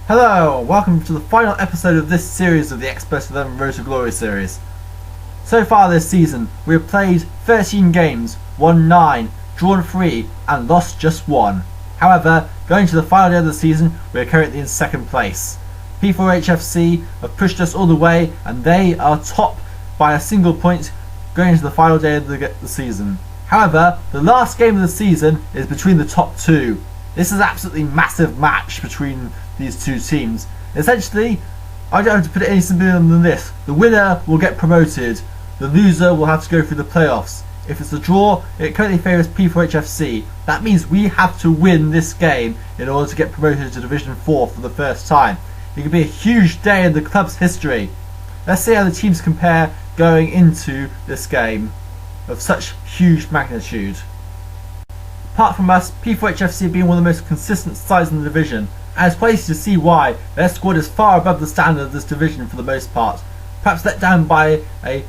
Hello, welcome to the final episode of this series of the Xpert 11 Road to Glory series. So far this season, we have played 13 games, won 9, drawn 3, and lost just 1. However, going to the final day of the season, we are currently in second place. P4AH FC have pushed us all the way, and they are top by a single point going into the final day of the season. However, the last game of the season is between the top two. This is an absolutely massive match between these two teams. Essentially, I don't have to put it any simpler than this. The winner will get promoted. The loser will have to go through the playoffs. If it's a draw, it currently favours P4AH FC. That means we have to win this game in order to get promoted to Division 4 for the first time. It could be a huge day in the club's history. Let's see how the teams compare going into this game of such huge magnitude. Apart from us, P4AH FC being one of the most consistent sides in the division, and it's pleasing to see why their squad is far above the standard of this division for the most part. Perhaps let down by a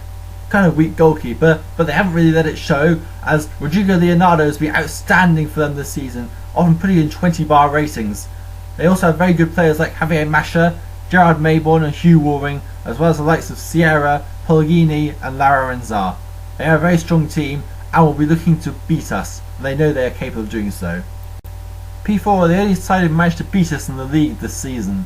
kind of weak goalkeeper, but they haven't really let it show, as Rodrigo Leonardo has been outstanding for them this season, often putting in 20-bar ratings. They also have very good players like Javier Masha, Gerard Mayborn and Hugh Waring, as well as the likes of Sierra, Polghini and Lara Renzar. They are a very strong team and will be looking to beat us. They know they are capable of doing so. P4 are the only side who managed to beat us in the league this season.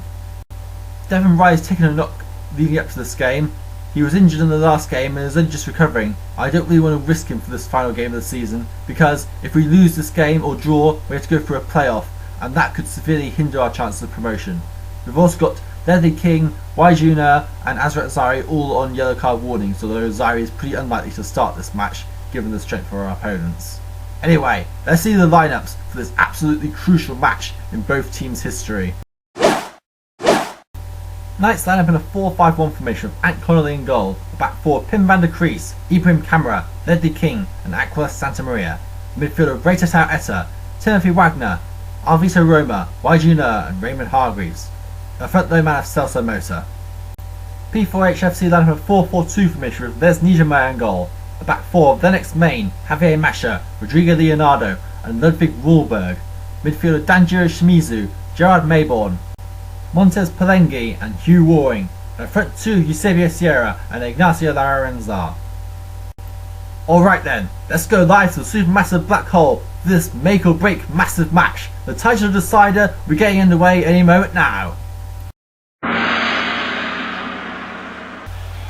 Devon Wright has taken a knock leading up to this game. He was injured in the last game and is only just recovering. I don't really want to risk him for this final game of the season, because if we lose this game or draw, we have to go for a playoff, and that could severely hinder our chances of promotion. We've also got Deadly King, Waijuna and Azrat Zari all on yellow card warnings, although Zari is pretty unlikely to start this match given the strength of our opponents. Anyway, let's see the lineups for this absolutely crucial match in both teams' history. Knights line up in a 4-5-1 formation with Ant Connolly in goal, the back four Pim van der Kries, Ibrahim Camara, Ledley King and Aquila Santa Maria, the midfielder Reitatau Etta, Timothy Wagner, Alvito Roma, Waijuna and Raymond Hargreaves, a front row man of Celso Mota. P4AH FC line up in a 4-4-2 formation with Les Nijamaya in goal, the back four of Lennox Main, Javier Masha, Rodrigo Leonardo and Ludwig Rulberg, midfielder Danjiro Shimizu, Gerard Mayborn, Montez Pelenghi and Hugh Waring, and front two Eusebio Sierra and Ignacio Lara Renzar. Alright then, let's go live to the supermassive black hole for this make or break massive match. The title decider will be getting underway any moment now.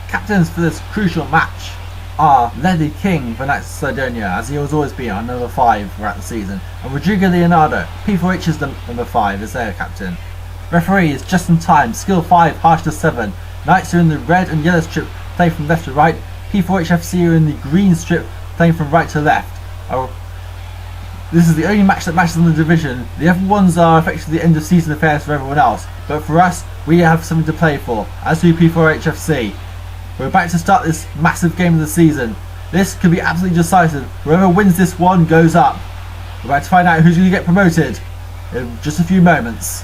Captains for this crucial match are Ledley King for Knights of Sidonia, as he has always been our number 5 throughout the season, and Rodrigo Leonardo, P4H's number 5, is their captain. Referee is Justin Time, skill 5, harsh to 7. Knights are in the red and yellow strip, playing from left to right. P4AH FC are in the green strip, playing from right to left. This is the only match that matches in the division. The other ones are effectively end of season affairs for everyone else, but for us, we have something to play for, as do P4AH FC. We're about to start this massive game of the season. This could be absolutely decisive. Whoever wins this one goes up. We're about to find out who's going to get promoted in just a few moments.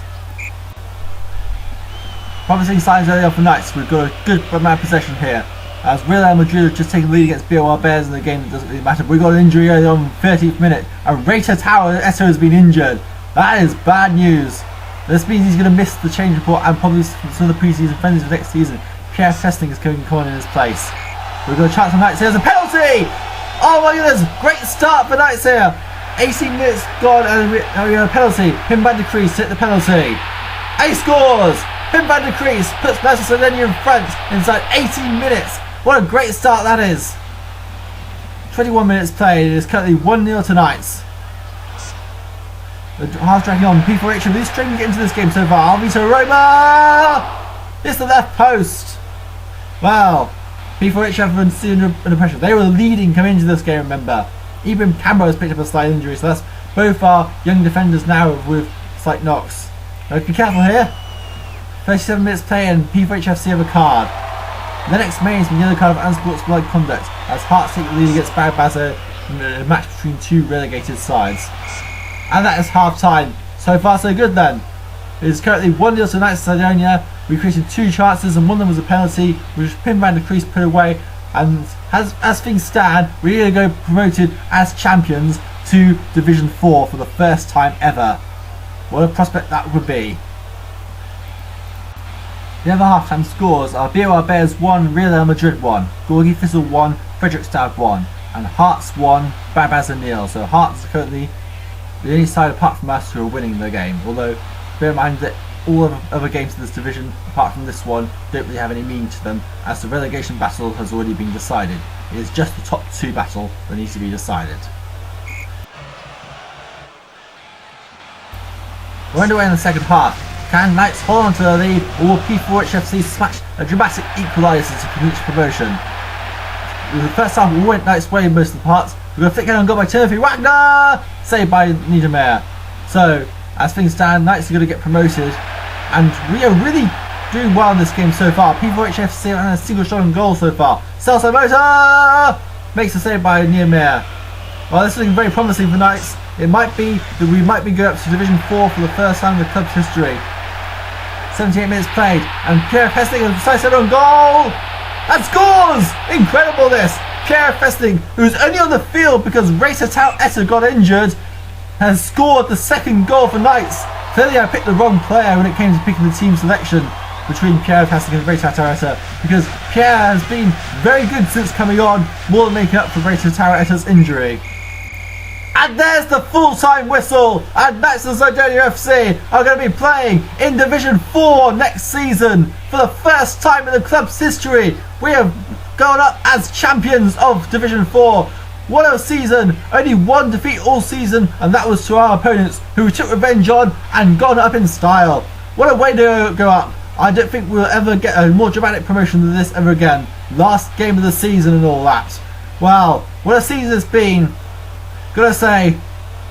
Promising signs early on for Knights. We've got a good amount of possession here, as Real Madrid have just taken the lead against BOR Bears in the game that doesn't really matter. We got an injury early on in the 13th minute, and Reitatau Etta has been injured. That is bad news. This means he's going to miss the change report and probably some of the pre-season friendlies for next season. Pierre Testing is coming in his place. We've got a chance for Knights here. There's a penalty! Oh my goodness! Great start for Knights here. 18 minutes gone and we have a penalty. Pim van der Kries hit the penalty. And he scores! Pim van der Kries puts Manchester City in front inside 18 minutes. What a great start that is. 21 minutes played. It is currently 1-0 to Knights. The half dragging on. P4AH are really struggling to get into this game so far. Alvito Roma! It's the left post. Wow. P4AH have been seen under pressure. They were leading coming into this game, remember. Ibrahim Camara has picked up a slight injury, so that's both our young defenders now with slight knocks. Now, be careful here. 37 minutes play and P4AH FC have a card. Lennox Main has been yellow card of unsportsmanlike conduct as Hearts take the lead against Bagbaza in a match between two relegated sides. And that is half time. So far so good then. It is currently 1-0 to Knights of Sidonia. We created 2 chances and one of them was a penalty, which Pim van der Kries put away. And as things stand, we're going to go promoted as champions to Division 4 for the first time ever. What a prospect that would be. The other half-time scores are BOR Bears 1, Real Madrid 1, Gorgie Thistle 1, Fredrikstad 1, and Hearts 1, Barbaz and Nil. So Hearts are currently the only side apart from us who are winning the game, although bear in mind that all of the other games in this division, apart from this one, don't really have any meaning to them, as the relegation battle has already been decided. It is just the top 2 battle that needs to be decided. We're underway in the second half. Can Knights hold on to the lead, or will P4AH FC smash a dramatic equaliser to clinch promotion? In the first half, we went Knights' way in most of the parts. We've got a flick on goal by Timothy Wagner, saved by Niedermayer. So, as things stand, Knights are going to get promoted, and we are really doing well in this game so far. P4AH FC on a single shot on goal so far. Celso Motor makes a save by Niedermayer. Well, this is looking very promising for Knights. It might be that we might be going up to Division 4 for the first time in the club's history. 78 minutes played, and Pierre Festing has decided on goal! And scores! Incredible this! Pierre Festing, who's only on the field because Racer Tau Etta got injured, has scored the second goal for Knights. Clearly I picked the wrong player when it came to picking the team selection between Pierre Festing and Racer Tau Etta, because Pierre has been very good since coming on, more than making up for Racer Tau Etta's injury. And there's the full-time whistle, and Knights of Sidonia FC are going to be playing in Division 4 next season. For the first time in the club's history, we have gone up as champions of Division 4. What a season! Only one defeat all season, and that was to our opponents, who we took revenge on and gone up in style. What a way to go up. I don't think we'll ever get a more dramatic promotion than this ever again. Last game of the season and all that. Well, what a season it's been. Gotta say,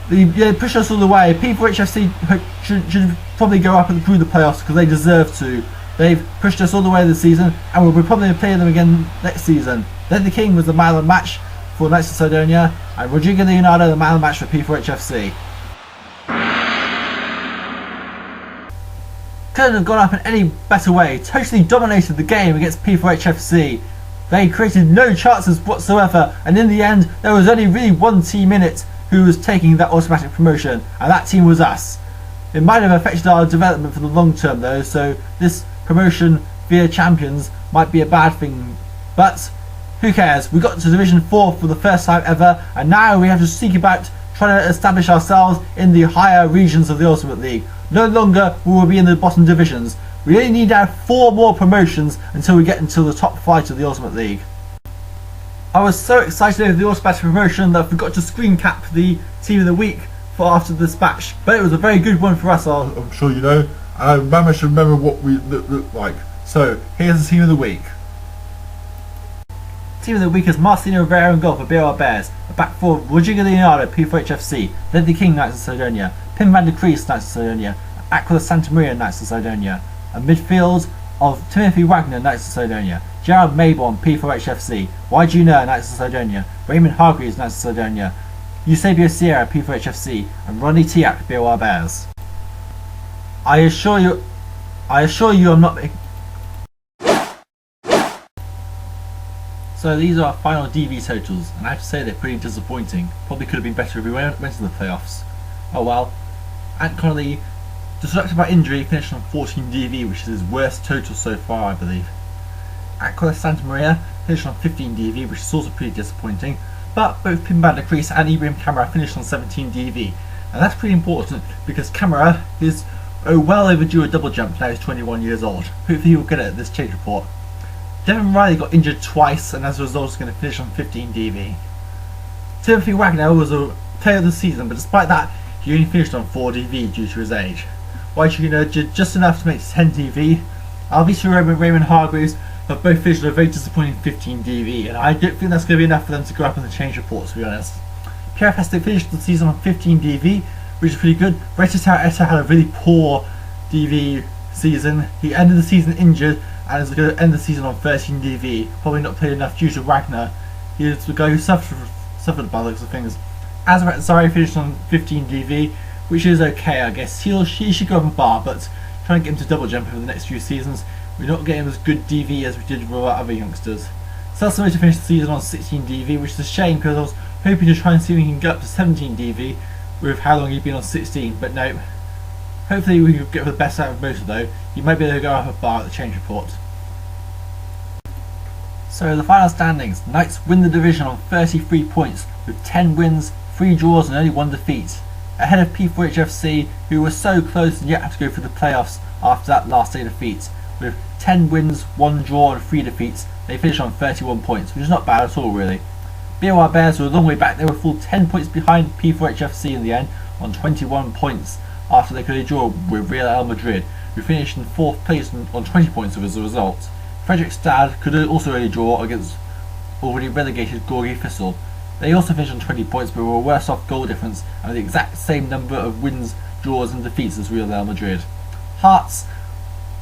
they pushed us all the way. P4AH FC should probably go up and through the playoffs because they deserve to. They've pushed us all the way this season, and we'll probably play them again next season. Then the King was the man of the match for Knights of Sidonia, and Rodrigo Leonardo the man of the match for P4AH FC. Couldn't have gone up in any better way. Totally dominated the game against P4AH FC. They created no chances whatsoever, and in the end there was only really one team in it who was taking that automatic promotion, and that team was us. It might have affected our development for the long term though, so this promotion via champions might be a bad thing, but who cares? We got to Division 4 for the first time ever, and now we have to seek about trying to establish ourselves in the higher regions of the Ultimate League. No longer will we be in the bottom divisions. We only need to have 4 more promotions until we get into the top flight of the Ultimate League. I was so excited over the automatic promotion that I forgot to screen cap the Team of the Week for after this match, but it was a very good one for us, I'm sure you know. I managed to remember what we looked like. So, here's the Team of the Week. Team of the Week is Marcelino Rivera in goal for BOR Bears. A back four, Rodrigo Leonardo, P4AH FC, Ledley King, Knights of Sidonia, Pim van der Kreis, Knights of Sidonia, Aquila Santa Maria, Knights of Sidonia. A midfield of Timothy Wagner, Knights of Sidonia, Gerard Mayborn, P4AH FC, Y. Junior, Knights of Sidonia, Raymond Hargreaves, Knights of Sidonia, Eusebio Sierra, P4AH FC, and Ronnie Tiak, BOR Bears. I assure you I'm not. So these are our final DV totals, and I have to say they're pretty disappointing. Probably could have been better if we went to the playoffs. Oh well. Ant Connolly, disrupted by injury, finished on 14 DV, which is his worst total so far, I believe. Aquila Santa Maria finished on 15 DV, which is also pretty disappointing. But both Pim van der Kreis and Ibrahim Camara finished on 17 DV, and that's pretty important because Camara is well overdue a double jump. Now he's 21 years old. Hopefully he will get it at this change report. Devon Riley got injured twice, and as a result is going to finish on 15 DV. Timothy Wagner was a player of the season, but despite that he only finished on 4 DV due to his age. Waichiguna did just enough to make 10 DV. Alvisa Roma and Raymond Hargreaves have both finished on a very disappointing 15 DV, and I don't think that's going to be enough for them to go up in the change report, to be honest. Pierre Festic finished the season on 15 DV, which is pretty good. Retitao Etta had a really poor DV season. He ended the season injured and is going to end the season on 13 DV. Probably not played enough due to Wagner. He is the guy who suffered by the looks of things. Azrat Zari finished on 15 DV, which is okay, I guess. He should go up a bar, but trying to get him to double jump over the next few seasons, we're not getting as good DV as we did with our other youngsters. Celso Motor finished the season on 16 DV, which is a shame because I was hoping to try and see if we can get up to 17 DV with how long he'd been on 16, but no. Hopefully we can get the best out of Motor though. He might be able to go up a bar at the change report. So the final standings, Knights win the division on 33 points with 10 wins, 3 draws and only 1 defeat. Ahead of P4AH FC, who were so close and yet had to go for the playoffs after that last day defeat. With 10 wins, 1 draw and 3 defeats, they finished on 31 points, which is not bad at all really. BOR Bears were a long way back. They were a full 10 points behind P4AH FC in the end on 21 points after they could only draw with Real Madrid, who finished in 4th place on 20 points as a result. Fredrikstad could also only draw against already relegated Gorgi Thistle. They also finished on 20 points but were worse off goal difference and with the exact same number of wins, draws and defeats as Real Madrid. Hearts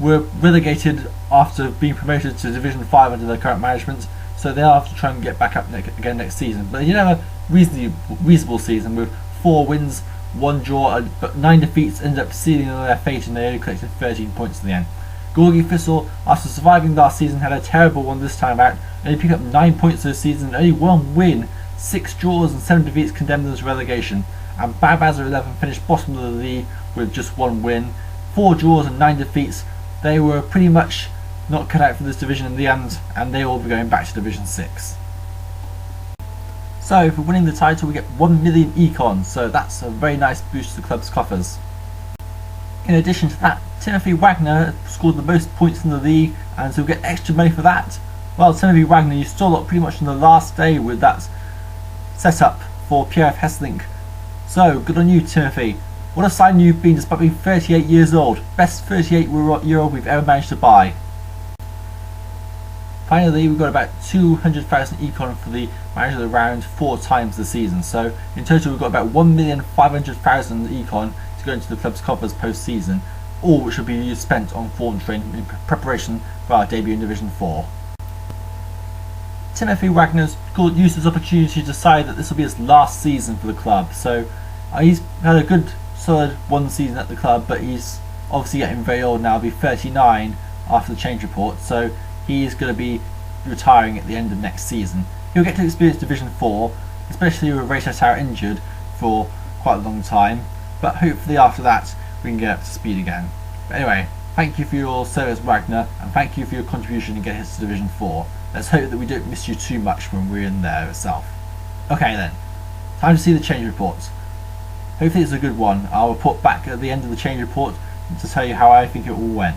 were relegated after being promoted to Division 5 under their current management, so they'll have to try and get back up again next season. But they did have a reasonable season with 4 wins, 1 draw, but 9 defeats ended up sealing their fate and they only collected 13 points in the end. Gorgi Thistle, after surviving last season, had a terrible one this time out, only picked up 9 points this season and only 1 win, 6 draws and 7 defeats condemned them to relegation. And Xpert 11 finished bottom of the league with just 1 win, 4 draws and 9 defeats. They were pretty much not cut out for this division in the end, and they will be going back to Division 6. So for winning the title we get 1 million econ, so that's a very nice boost to the club's coffers. In addition to that, Timothy Wagner scored the most points in the league, and so we'll get extra money for that. Well, Timothy Wagner, you stole up pretty much on the last day with that setup for PF Hesselink. So good on you, Timothy. What a sign you've been despite being 38 years old. Best 38-year-old we've ever managed to buy. Finally, we've got about 200,000 econ for the manager of the round 4 times this season. So in total we've got about 1,500,000 econ to go into the club's coffers post-season, all which will be spent on form training in preparation for our debut in Division 4. Timothy Wagner's used this opportunity to decide that this will be his last season for the club. So he's had a good solid 1 season at the club, but he's obviously getting very old now. He'll be 39 after the change report, so he's going to be retiring at the end of next season. He'll get to experience Division 4, especially with Ray Tower injured for quite a long time, but hopefully after that we can get up to speed again. But anyway, thank you for your service, Wagner, and thank you for your contribution in getting us to Division 4. Let's hope that we don't miss you too much when we're in there itself. Okay then, time to see the change report. Hopefully it's a good one. I'll report back at the end of the change report to tell you how I think it all went.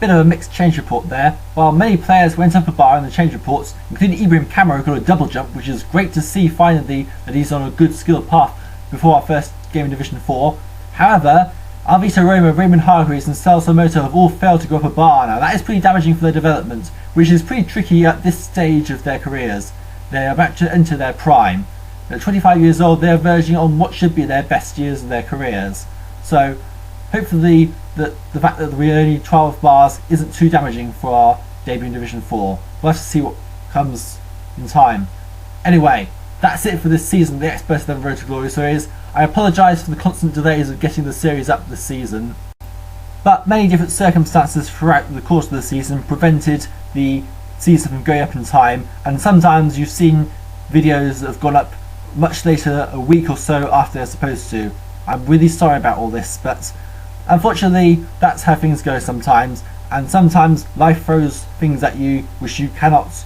bit of a mixed change report there. While many players went up a bar in the change reports, including Ibrahim Kamara, who got a double jump, which is great to see finally that he's on a good skill path before our first game in Division 4. However, Alvito Roma, Raymond Hargreaves and Celso Moto have all failed to go up a bar now. That is pretty damaging for their development, which is pretty tricky at this stage of their careers. They are about to enter their prime. They're 25 years old, they're verging on what should be their best years of their careers. So hopefully the fact that we're only 12 bars isn't too damaging for our debut in Division 4. We'll have to see what comes in time. Anyway, that's it for this season of the Xpert 11 Road to Glory series. I apologise for the constant delays of getting the series up this season, but many different circumstances throughout the course of the season prevented the season from going up in time, and sometimes you've seen videos that have gone up much later, a week or so after they're supposed to. I'm really sorry about all this, but unfortunately that's how things go sometimes, and sometimes life throws things at you which you cannot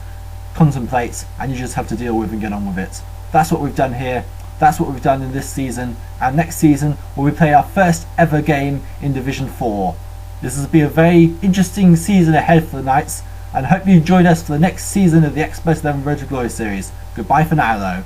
contemplate and you just have to deal with and get on with it. That's what we've done here. That's what we've done in this season, and next season we play our first ever game in Division 4. This will be a very interesting season ahead for the Knights, and I hope you join us for the next season of the Xpert 11 Road to Glory series. Goodbye for now though.